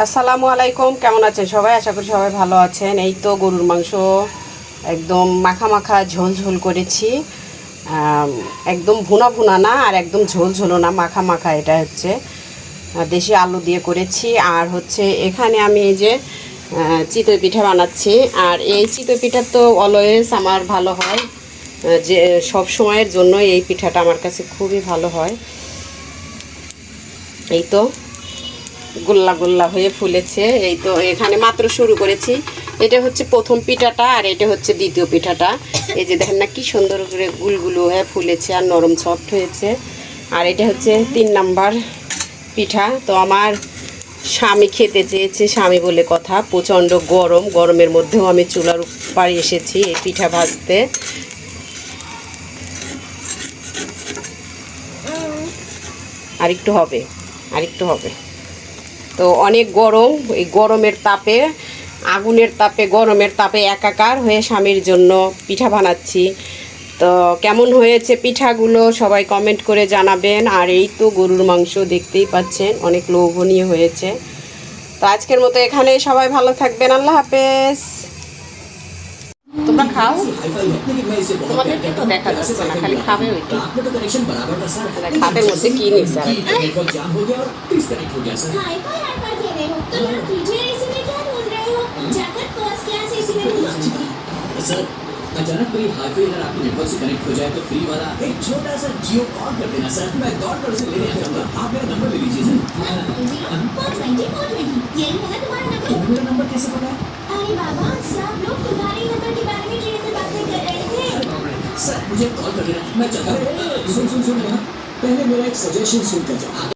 আসসালামু আলাইকুম, কেমন আছেন সবাই? আশা করি সবাই ভালো আছেন। এই তো গরুর মাংস একদম মাখা মাখা ঝোল ঝোল করেছি। একদম ভুনা ভুনা না, আর একদম ঝোল ঝোলও না, মাখা মাখা। এটা হচ্ছে দেশি আলু দিয়ে করেছি। আর হচ্ছে এখানে আমি এই যে চিতই পিঠা বানাচ্ছি। আর এই চিতই পিঠা তো অলওয়েজ আমার ভালো হয়, যে সব সময়ের জন্য এই পিঠাটা আমার কাছে খুবই ভালো হয়। এই তো গোল্লা গোল্লা হয়ে ফুলেছে। এই তো এখানে মাত্র শুরু করেছি। এটা হচ্ছে প্রথম পিঠাটা, আর এটা হচ্ছে দ্বিতীয় পিঠাটা। এই যে দেখেন না কি সুন্দর করে গুলগুলো হয়ে ফুলেছে আর নরম সফট হয়েছে। আর এটা হচ্ছে 3 নাম্বার পিঠা। তো আমার স্বামী খেতে চেয়েছে, স্বামী বলে কথা। প্রচণ্ড গরম, গরমের মধ্যেও আমি চুলার পাড়ে এসেছি এই পিঠা ভাজতে। আরেকটু হবে, আরেকটু হবে। তো অনেক গরম, এই গরমের তাপে, আগুনের তাপে, গরমের তাপে একাকার হয়ে স্বামীর জন্য পিঠা বানাচ্ছি। তো কেমন হয়েছে পিঠাগুলো সবাই কমেন্ট করে জানাবেন। আর এই তো গরুর মাংস দেখতেই পাচ্ছেন, অনেক লোভনীয় হয়েছে। তো আজকের মতো এখানে, সবাই ভালো থাকবেন, আল্লাহ হাফেজ। তোমরা খাও, তোমাদেরকে তো দেখা যাচ্ছে না, খালি খাবে ওইটা। খাতের মধ্যে কি নিচ্ছে अचानक कोई हाईफाई अगर आपके नेटवर्क से कनेक्ट हो जाए तो फ्री वाला एक छोटा सा जियो कॉल कर देना सर। मैं दौड़ कर उसे लेने आ जाऊंगा। आप मेरा नंबर ले लीजिए सर। 420 यही है ना तुम्हारा नंबर? मेरा नंबर कैसे पता है? अरे बाबा, सब लोग तुम्हारे नंबर के बारे में ट्रेन में बातें कर रहे थे। सर मुझे कॉल कर देना, मैं चलता हूँ। सुन पहले मेरा एक सजेशन सुनकर जाओ।